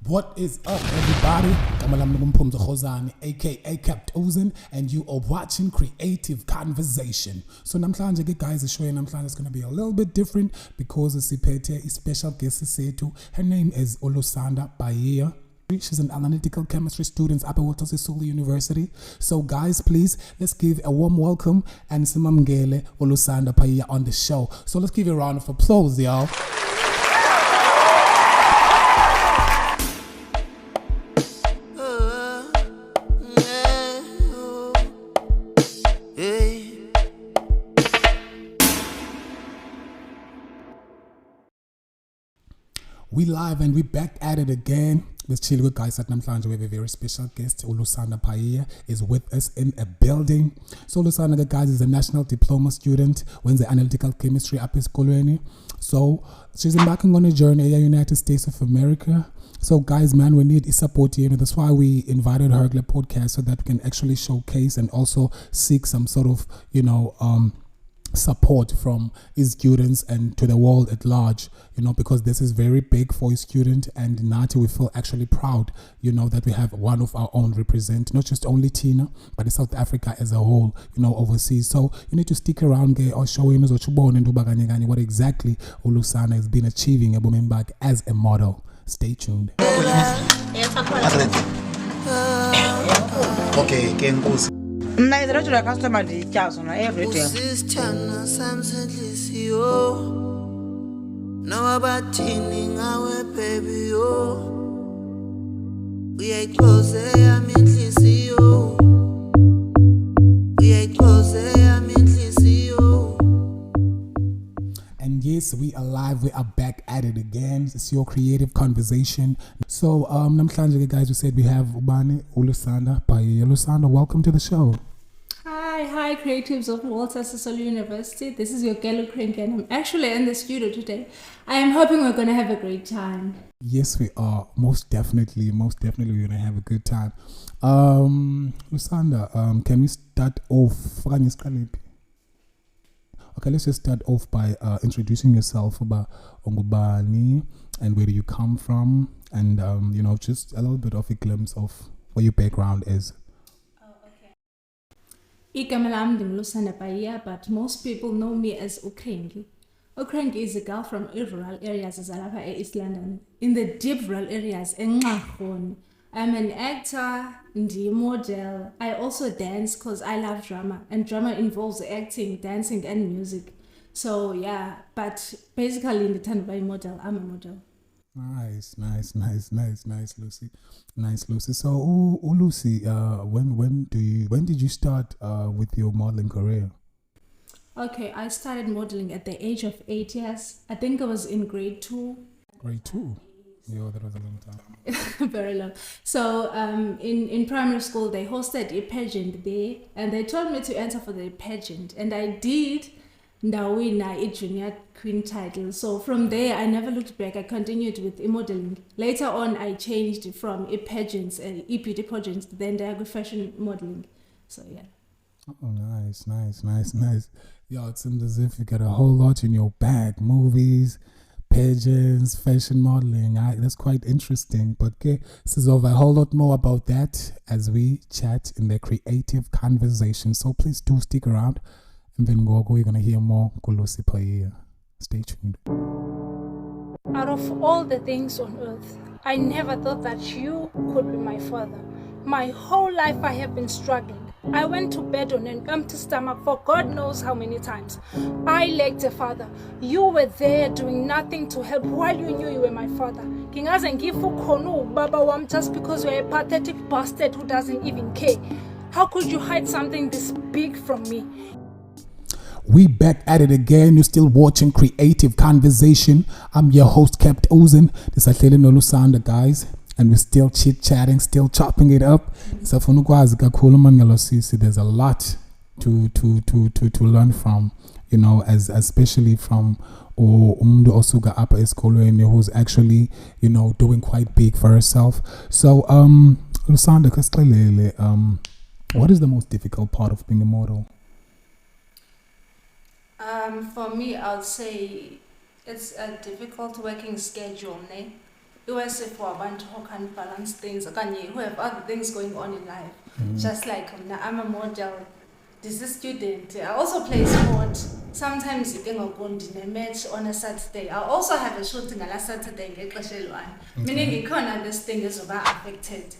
What is up, everybody? aka Captain, and you are watching Creative Conversation. So namhlanje ke guys, the show namhlanje is going to be a little bit different because siphethe a special guest sethu. Her name is Lusanda Payiya. She's an analytical chemistry student up at Sisulu University. So guys, please, let's give a warm welcome and simamngele Lusanda Payiya on the show. So let's give you a round of applause, y'all. We live and we back at it again. Let's chill with guys at namhlanje. We have a very special guest. Lusanda Payiya is with us in a building. So Lusanda, guys, is a national diploma student when the analytical chemistry up esikolweni. So she's embarking on a journey in the United States of America. So guys, man, we need support here. That's why we invited her to the podcast so that we can actually showcase and also seek some sort of, support from his students and to the world at large, because this is very big for his student, and Nati, we feel actually proud, that we have one of our own represent, not just only Tina, but South Africa as a whole, overseas. So you need to stick around, or show him what exactly Lusanda has been achieving back as a model. Stay tuned. Okay, Mna izirejula customer ndiyityazo na everyday. usisithana samsenhliziyo nawabathini ngawe baby yo uyayixoze yami inhliziyo uyayixoze yami inhliziyo. And yes, we are live. We are back at it again. It's your creative conversation. So, namhlanje, guys, we said we have Lusanda Payiya. Lusanda, welcome to the show. Hi, creatives of Sisulu University. This is your girl Crank, and I'm actually in the studio today. I am hoping we're going to have a great time. Yes, we are. Most definitely, we're going to have a good time. Lusanda, can we start off? Okay, let's just start off by introducing yourself about Ongubani and where do you come from, and just a little bit of a glimpse of what your background is. Igama lami Lusanda Payiya, but most people know me as Ukrengi. Ukrengi is a girl from rural areas of East London, in the deep rural areas. I'm an actor, model. I also dance because I love drama, and drama involves acting, dancing, and music. So yeah, but basically in the time by model, I'm a model. Nice, Lucy. Nice, Lucy. So, Lucy, when did you start with your modeling career? Okay, I started modeling at the age of 8 years. I think I was in grade 2. Grade 2? Yeah, that was a long time. Very long. So in primary school, they hosted a pageant there, and they told me to enter for the pageant, and I did. Ndawina a junior queen title. So from there, I never looked back. I continued with modeling. Later on, I changed from pageants and beauty pageants, then diagonal fashion modeling. So yeah. Oh, nice. Yeah, it seems as if you got a whole lot in your bag. Movies, pageants, fashion modeling. That's quite interesting. But okay, this is over a whole lot more about that as we chat in the creative conversation. So please do stick around. And then we're going to hear more Lusanda Payiya. Stay tuned. Out of all the things on earth, I never thought that you could be my father. My whole life I have been struggling. I went to bed on an empty stomach for God knows how many times. I lacked a father. You were there doing nothing to help while you knew you were my father. Just because you're a pathetic bastard who doesn't even care. How could you hide something this big from me? We back at it again. You're still watching Creative Conversation. I'm your host, Captain. This is Lusanda, guys. And we're still chit-chatting, still chopping it up. There's a lot to learn from, especially from Umdu Osuga Apa Eskolweni, who's actually, doing quite big for herself. So, Lusanda, what is the most difficult part of being a model? For me, I'll say it's a difficult working schedule, iwesifo abantu who can't balance things okanye who have other things going on in life. Just like I'm a model, this is a student, I also play sport. Sometimes you can go on a match on a Saturday. I also have a shooting on a Saturday meaning this thing is affected.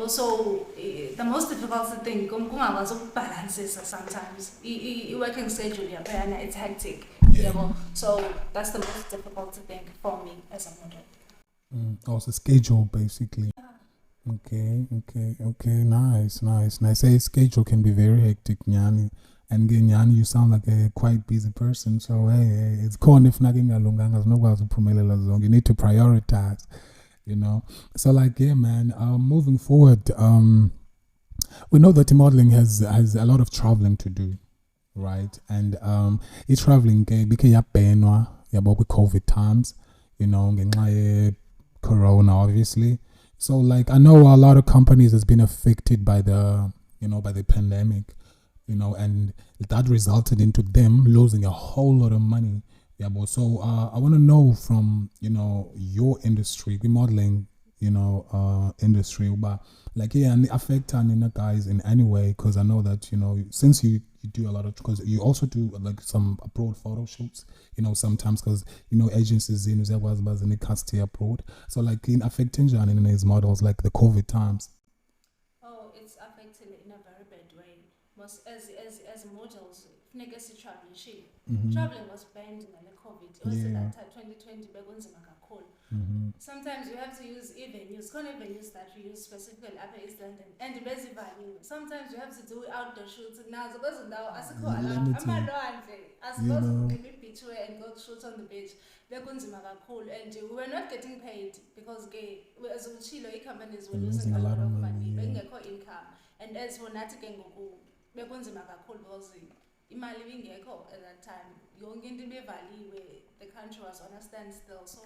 So the most difficult thing is balance sometimes. Working schedule, it's hectic. So that's the most difficult thing for me as a model. Also schedule basically. Okay. Nice. Say schedule can be very hectic, Nyani. And Nyani, you sound like a quite busy person. So hey, it's cool if nothing along you need to prioritize, So like man, moving forward, we know that modeling has a lot of traveling to do, right? And it's traveling because with COVID times, corona obviously. So like I know a lot of companies has been affected by the by the pandemic, and that resulted into them losing a whole lot of money. So I want to know from your industry, the modeling industry, but like and affect guys in any way, because I know that since you do a lot of, because you also do like some abroad photo shoots, sometimes, because agencies in the cast here abroad, so like in affecting in his models like the COVID times. Oh, it's affecting in a very bad way. Most as models, legacy traveling traveling was banned in the COVID. It was in that 2020 Sometimes you have to use venues, venues that we use specifically up in East London, and the basic value. Sometimes you have to do outdoor shoots. Now, because now, as a and go shoot on the beach. And we were not getting paid because as companies were losing a lot of money, income. And as for Natiken, because imali ingekho at that time, yonke into ibevaliwe, the country was on a standstill, so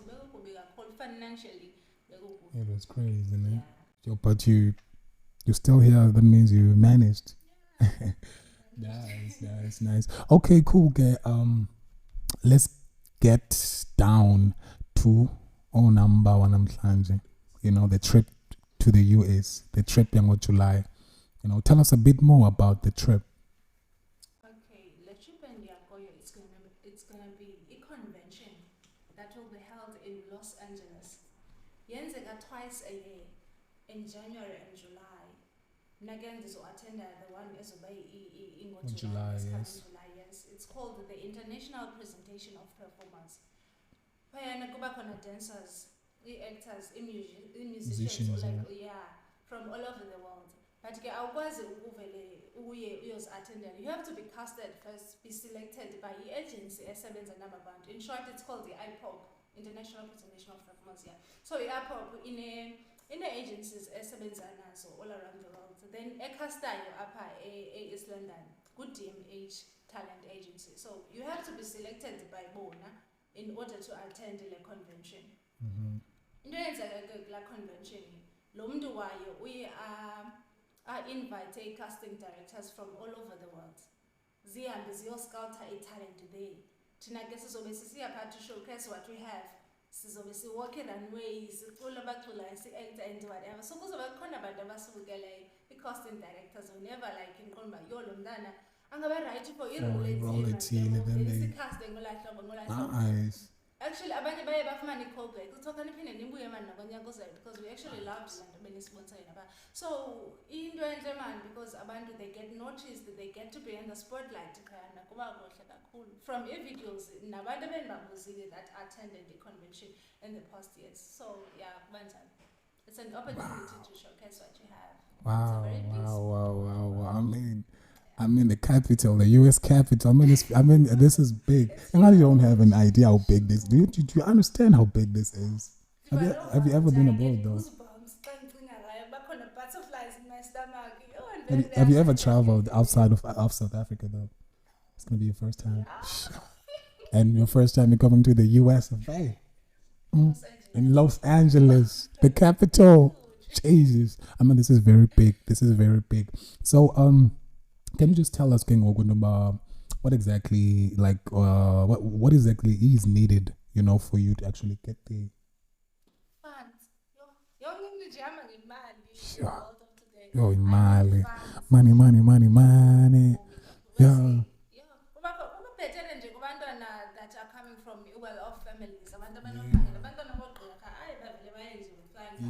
financially. It was crazy, man. Yeah. But you're still here. That means you managed. Nice. Okay, cool. Okay, let's get down to number one. The trip to the US, the trip in July. Tell us a bit more about the trip. It's gonna be a convention that will be held in Los Angeles. Yenzeka twice a year, in January and July. And again, this will attend the one is in July. Yes. It's called the International Presentation of Performance. Payana kubakona dancers, actors, musicians, from all over the world. But I was attended. You have to be casted first, be selected by the agency as a number band. In short, it's called the Ep4, International Presentation of Performance. So the Ep4 in the agencies as all around the world. Then a castayo up East London, good DMH talent agency. So you have to be selected by Bona in order to attend the convention. In the convention, Lomdu wayo we invite casting directors from all over the world. Zihambe ziyoscoutha talent there. Thina ke sizobe sisiya to showcase what we have. Sizobe siwalk runways, sicula abaculayo, si-act and whatever. So kuzobe khona abantu abasukelayo, i-casting directors whenever like inqomba yo lo mntana angabe right for i-role ethile, casting Nice. Actually, abanye baye bafumana i-callback. Kuthokana iphinde nibuye manje nabanyaka ozayo because we actually loved lanto benisponsoreni aba. So into enhle man, because abantu they get noticed, they get to be in the spotlight khana kuba kuhle kakhulu. From videos nabantu benibambuzile that attended the convention in the past years. So yeah, banjani. It's an opportunity to showcase what you have. Wow. I mean the capital, the US capital. This is big. And I don't have an idea how big this. Do you understand how big this is? Have you ever been abroad though? Have you ever traveled outside of South Africa though? It's gonna be your first time. Yeah. And your first time you're coming to the US of A. In Los Angeles, the capital. Jesus. This is very big. So can you just tell us, what exactly Funds. what exactly is needed, for you to actually get the Funds. Sure. Yo, imali. Money. Yeah. Kubabhetele nje kubantwana that are coming from well-off families, abantu abanophangela, abantwana bogqirha, hayi bavele bayenze umhlanga.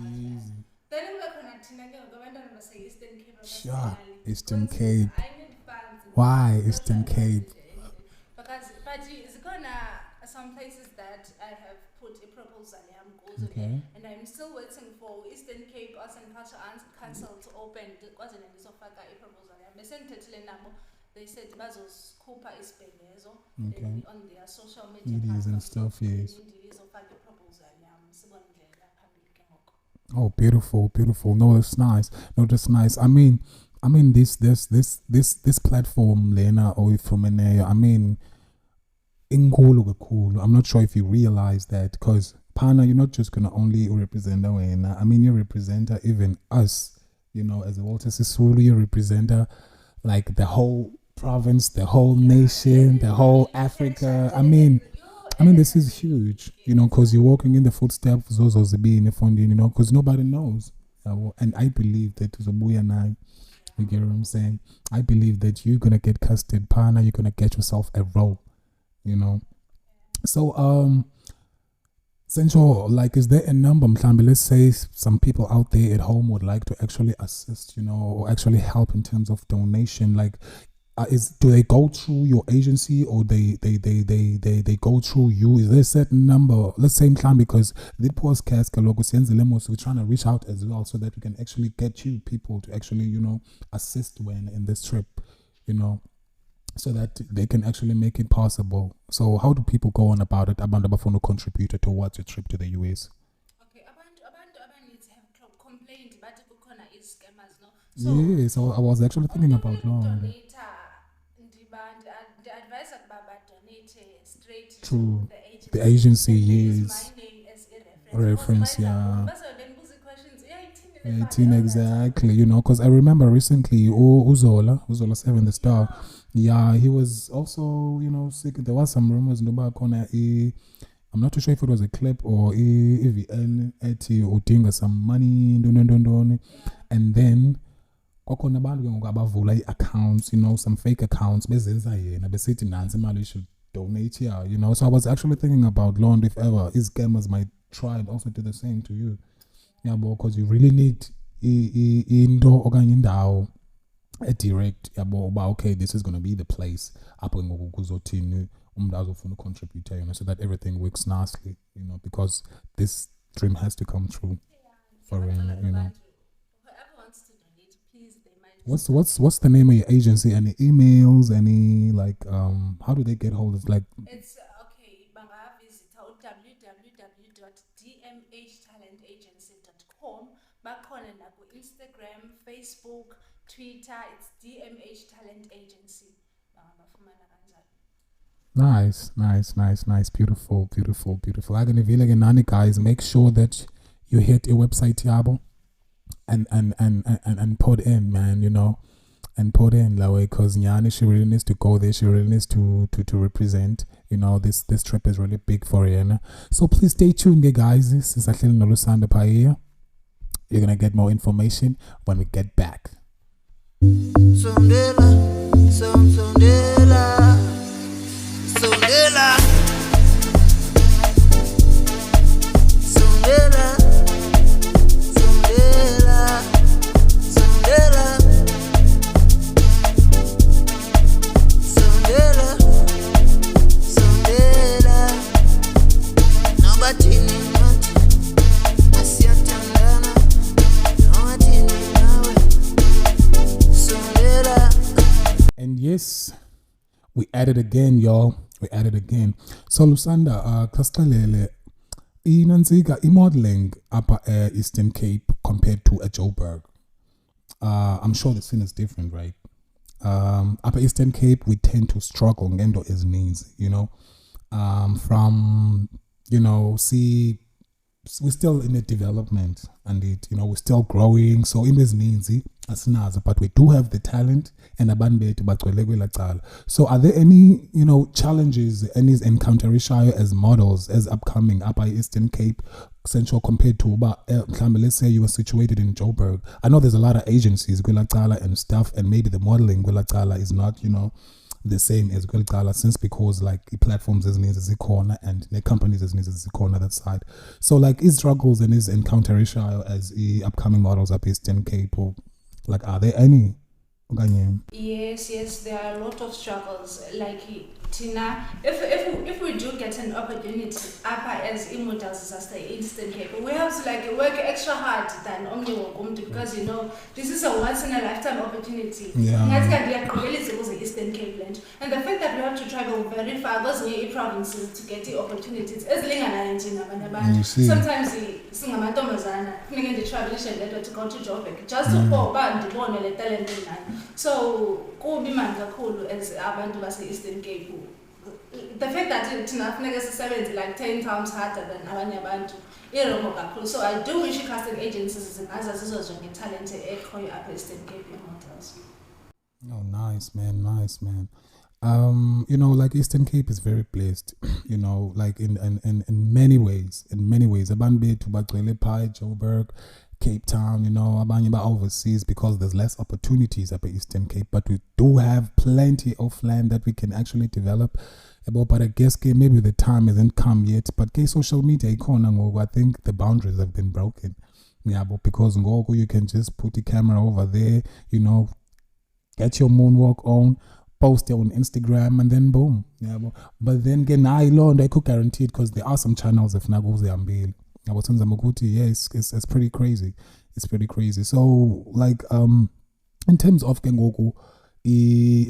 Then kube khona thina ke ngoku abantwana base-Eastern Cape. Sure. Eastern Cape. I need funds. Why Eastern Cape? Because but zikhona some places that I have put a proposal yam kuzo, Okay. and I'm still waiting for Eastern Cape Arts and Culture Council to open kwaze ndizofaka i-proposal yam. Besengithethile nabo. They said bazosikhupha isibhengezo on their social media Media and stuff, yes. ndizofaka i-proposal yam sibone indlela phambili ke ngoko. Oh, beautiful. No, that's nice. I mean, this platform, Lena, or Ifumeneyo, I mean, inkulu kakhulu. I'm not sure if you realize that, because Pana, you're not just gonna only represent Wena. I mean, you represent even us. You know, as a Walter Sisulu, you represent like the whole province, the whole nation, the whole Africa. I mean, this is huge, you know, because you're walking in the footsteps of Zozozibi in you know, because nobody knows. And I believe that Zobuya and I, you get what I'm saying? I believe that you're gonna get casted, Pana, you're gonna get yourself a role, you know. So Sencho, like, is there a number, Mhlambi, let's say some people out there at home would like to actually assist, you know, or actually help in terms of donation, like, do they go through your agency or they go through you? Is there a certain number? Let's say Mhlambi, because the podcast we're trying to reach out as well so that we can actually get you people to actually, you know, assist when in this trip, you know, so that they can actually make it possible. So how do people go on about it? Abantu abafuna contribute towards your trip to the US. Okay, abantu abaninzi have complained but kukhona is-scammers, no? Yes, I was actually thinking about no. Advise about donate straight True. to The agency, yes. Use my name as a Reference, yeah. But then pose questions, 18 exactly, you know, because I remember recently Uzola 7 the star, yeah, he was also, you know, sick. There was some rumors I'm not too sure if it was a clip or EVN udinga some money, and then kwakhona abantu ke ngoku abavula i-accounts, you know, some fake accounts bezenza yena besithi nansi imali you should donate here, you know. So I was actually thinking about Lond, if ever his scammers might try and also do the same to you, yeah, because you really need into okanye indawo a direct, yabo, okay, this is going to be the place apho ngoku kuzothini umuntu azofuna contribute, you know, so that everything works nicely, you know, because this dream has to come true for him, you know. What's the name of your agency? Any emails? Any like how do they get hold of, like? It's okay. Banga visit www.dmhtalentagency.com. Bakhona na ku Instagram, Facebook, Twitter. It's DMH Talent Agency. Nice. Beautiful. I can reveal again, guys. Make sure that you hit your website, Yabo. And put in, man, you know, and put in that way, because Nyani, she really needs to go there. She really needs to represent, you know, this trip is really big for her. So please stay tuned, guys. This is Lusanda Payiya. You're gonna get more information when we get back. Sondela. And yes, we added again, y'all. So Lusanda, Kastalele, inanzika modeling upper Eastern Cape compared to a Joburg. I'm sure the scene is different, right? Upper Eastern Cape, we tend to struggle ngendo is needs, you know. From, you know, we're still in a development and it, you know, we're still growing. So in this needs, asinazo, but we do have the talent and abantu bethu bagcwele kwela cala. So are there any, challenges any encounterayo as models as upcoming up by Eastern Cape Central compared to let's say you were situated in Joburg? I know there's a lot of agencies kwela cala and stuff, and maybe the modeling kwela cala is not the same as kwela cala, since because like the platforms as corner and the companies as corner that side. So like is struggles and is encounterayo as the upcoming models up Eastern Cape, or like, are there any? Yes, there are a lot of struggles. Like Tina, if we do get an opportunity as immortals as the Eastern Cape, we have to like work extra hard than because this is a once in a lifetime opportunity. The Eastern Cape land, and the fact that we have to travel very far, goes near provinces to get the opportunities. Sometimes the travelation letter to go to Joburg just to born the talent. So kubi manje kakhulu as abantu base Eastern Cape. The fact that thina kufuneka sisebenze like 10 times harder than abanye abantu irongo kakhulu. So I do wish casting agencies zingaza zizojonga talent ekhoyo apha Eastern Cape models. Oh, nice man. Like Eastern Cape is very blessed, like in many ways. Abantu bethu bagcwele phaa Joburg, Cape Town, abanye ba overseas because there's less opportunities up at Eastern Cape, but we do have plenty of land that we can actually develop. But I guess maybe the time hasn't come yet. But social media, I think the boundaries have been broken. Yeah, but because you can just put the camera over there, get your moonwalk on, post it on Instagram, and then boom. Yeah, but then again, I could guarantee it because there are some channels if Nago's the it's pretty crazy. It's pretty crazy. So like in terms of Kengoku,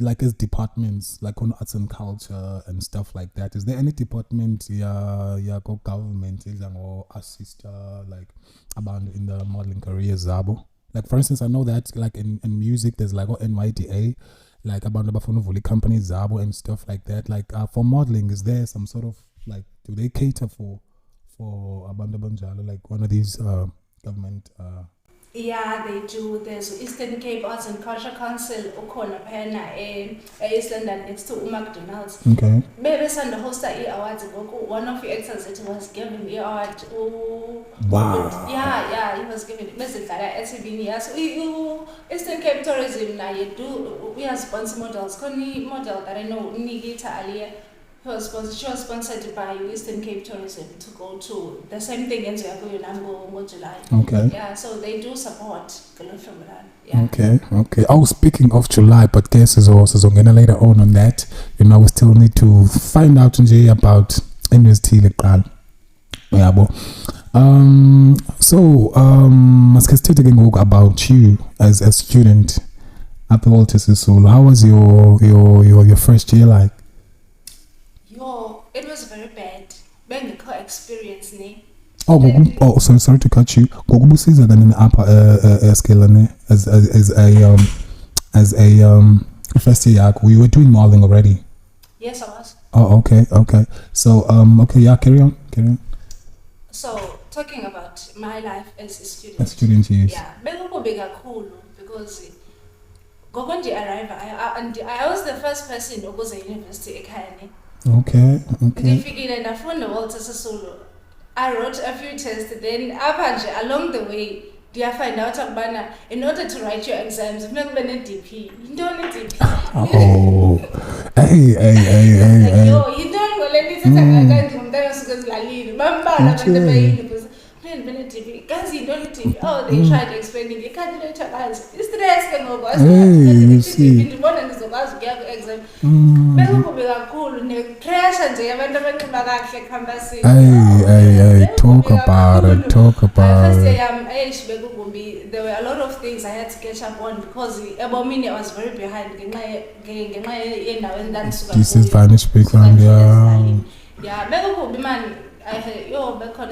like as departments like on arts and culture and stuff like that, is there any department go government or assist like about in the modeling career zabo? Like for instance, I know that like in music there's like NYDA, like about the companies zabo and stuff like that. Like for modeling, is there some sort of like, do they cater for Abanda Banjalo, like one of these government? Yeah, they do. There's Eastern Cape Arts and Culture Council, Ukona Pena, East London next to McDonald's. Okay. Maybe Sunday hosta awards. One of the actors that was given the award. Wow. Yeah, he was given so Eastern Cape tourism now we are sponsor models. Koni model that I know Nigita Alia. She was sponsored by Eastern Cape Tourism to go to the same thing in July. Okay. Yeah, so they do support. Yeah. Okay. Oh, speaking of July, but guess is also going later on that. We still need to find out about University Legal. Yeah, but let's talk about you as a student at the Walter Sisulu. How was your first year like? It was very bad. Being the co-experience, Sorry to cut you. Gokubusiza than in the upper scale as a first year. We were doing modeling already. Yes, I was. Oh, okay. So carry on. So talking about my life as a student. As a student, yes. Yeah, because arrived, I was the first person who was at university ekayane. Okay. I wrote a few tests, then along the way, I find out in order to write your exams, you've never been a DP. You don't need DP. Oh. Hey. You don't go let they tried explaining you can't do it guys. It's you see. Talk about it. There were a lot of things I had to catch up on because I was very behind. This is Spanish background, yeah. I had back on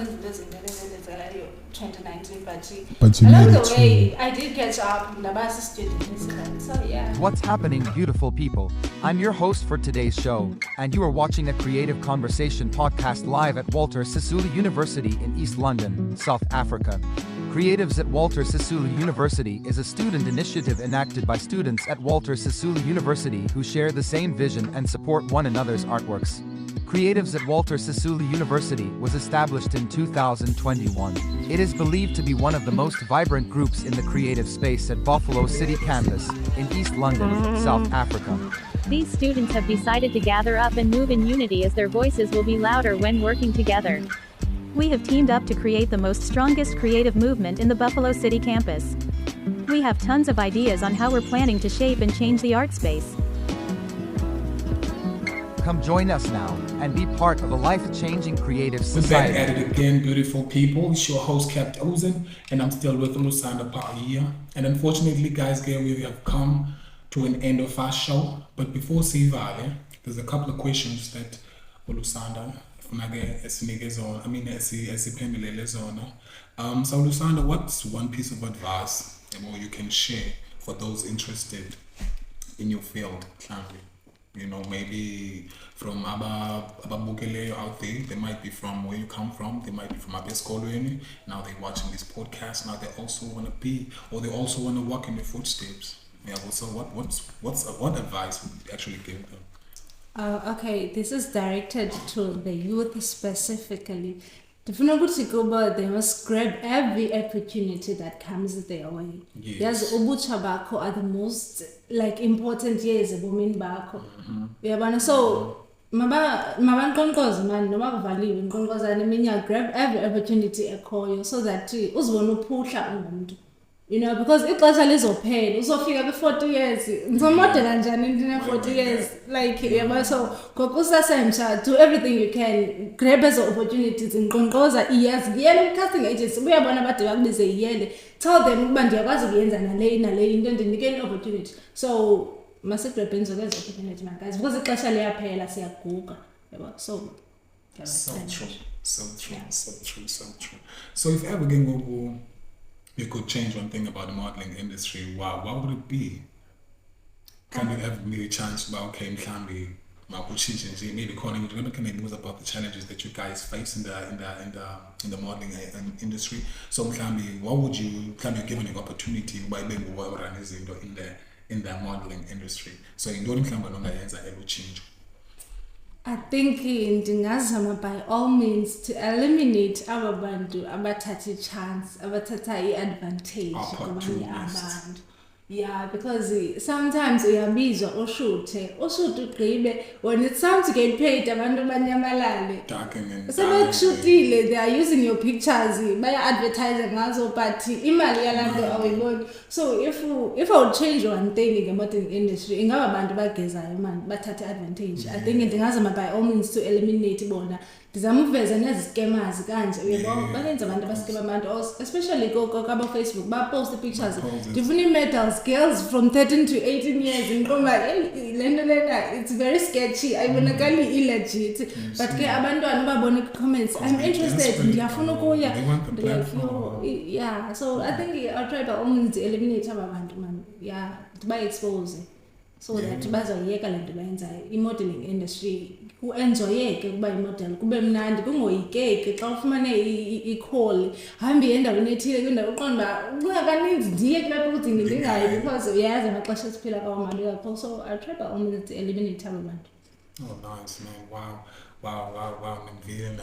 2019, but along the way, I did catch up with the student. So yeah. What's happening, beautiful people? I'm your host for today's show, and you are watching a Creative Conversation podcast live at Walter Sisulu University in East London, South Africa. Creatives at Walter Sisulu University is a student initiative enacted by students at Walter Sisulu University who share the same vision and support one another's artworks. Creatives at Walter Sisulu University was established in 2021. It is believed to be one of the most vibrant groups in the creative space at Buffalo City campus in East London, South Africa. These students have decided to gather up and move in unity as their voices will be louder when working together. We have teamed up to create the most strongest creative movement in the Buffalo City campus. We have tons of ideas on how we're planning to shape and change the art space. Come join us now and be part of a life-changing creative We're back society. at it again, beautiful people. It's your host, Capt Ozen, and I'm still with Lusanda Payiya. And unfortunately, guys, we have come to an end of our show. But before Sivale, there's a couple of questions that Lusanda, so Lusanda, what's one piece of advice you can share for those interested in your field, currently? You know, maybe from Ababukele out there, they might be from where you come from, they might be from Abeskolweni, now they're watching this podcast, now they also want to be, or they also want to walk in your footsteps. Yeah, so what advice would you actually give them? Okay, this is directed to the youth specifically. They must grab every opportunity that comes their way. Yes, ubucha bako are the most important years ebomini bakho. Uyabona, so mabankonkoza man noma kuvaliwe inkonkozana iminyaka, grab every opportunity ekhoyo so that uzibone uphahla ungumuntu. You know, because ixesha lizophela uzofika be-40 years ngizomodela njani into 40 years yabo, so ngokusasemsha, do everything you can, grab ezo opportunities, ngiqonqoza iyele casting agency uyabona bade bakubize iyele, tell them ukuba ndiyakwazi ukuyenza nale into ndinikeni opportunity, so masigrebhe nzo lezo opportunity man guys, because ixesha liyaphela siyaguga yabo, so true. So if ever you could change one thing about the modeling industry, what would it be? Can you have maybe a chance about maybe calling it about the challenges that you guys face in the modeling industry? So what would you given an opportunity by being in the modeling industry? So you don't ever change. I think ndingazama by all means to eliminate aba bantu abathatha chance, abathatha advantage kwabanye abantu. Yeah, because sometimes uyabizwa ushute ugqibe, when it's time to get paid abantu banyamalale. Sebekushutile, they are using your pictures, baya advertise ngazo, but imali yalanto awuyiboni. So if I would change one thing in the modeling industry, ingaba abantu bagezayo man bathatha advantage. I think ndingazama by all means to eliminate bona. Ndizama ukuveza nezi scammers kanje, uyabona banenza abantu baskema abantu, especially kaba Facebook ba post pictures different medals, girls from 13 to 18 years ngomba lena it's very sketchy, ayibonakali illegit, but ke abantwana babona comments, I'm interested, ndiyafuna ukuya, yeah, so I think I'll try by all means to eliminate abantu man, yeah, to buy expose so that bazoyeka lento bayenzayo i-modeling industry, ku-enjoyeke ukuba i-model, kube mnandi, kungoyikeki xa ufumane i-call hambi endaweni ethile kwindawo uqonda kungakaninzi ndiye kulapho ukuthi ndingayi, because uyazi amaxesha esiphila kawo mali kakhulu, so I'll try by all means to eliminate abo bantu. Oh, nice, man. Wow. Nimvile,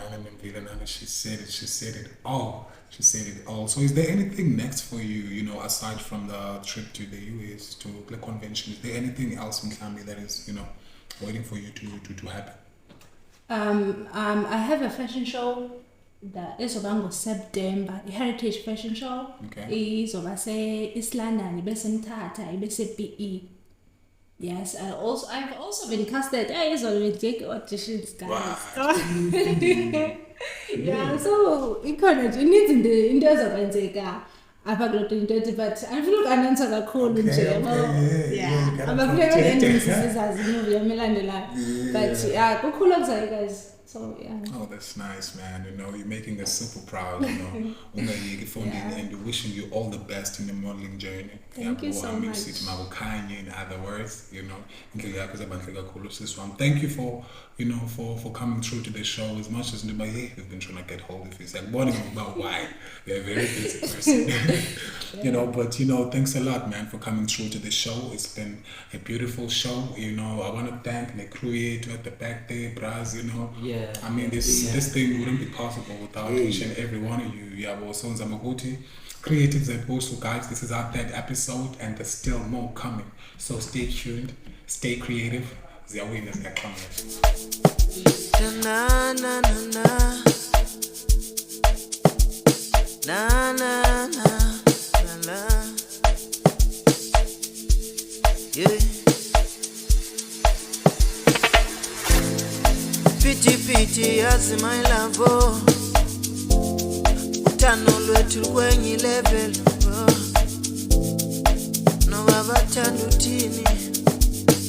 she said it all. So is there anything next for you, aside from the trip to the US, to the convention? Is there anything else in Mhlambi that is, waiting for you to happen? I have a fashion show that is around September, a heritage fashion show. Okay. Izoba East London, ibese Mthatha, ibese PE. Yes, I've also been casted. I already take auditions, guys. Wow. Yeah, so it needs in the Indians of Anzeka. I've got to but I feel like I'm answer the call in yeah. I'm a very but yeah, go cool outside, guys. So yeah. Oh, that's nice, man. You know, you're making us super proud, you know. Yeah. And wishing you all the best in your modeling journey. Thank you so much. In other words, you know. Thank you for, you know, for coming through to the show. As much as nobody has been trying to get hold of you. It's like warning about why. You're a very busy person. You know, but you know, thanks a lot, man, for coming through to the show. It's been a beautiful show. You know, I want to thank the creator at the back there, Braz, you know. Yeah. I mean, this thing wouldn't be possible without each and every one of you. Yabo Sonza Maguti, creatives at WSU, guys. This is our third episode, and there's still more coming. So stay tuned, stay creative. The winners are coming. Na na na na. Na na na na na. Yeah. Piti yazi my love. Utano lwetu kwenye level. No baba tandutini.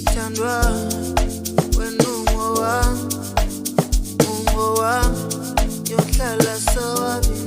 Tandwa wenu ungowa yohlala sawabi.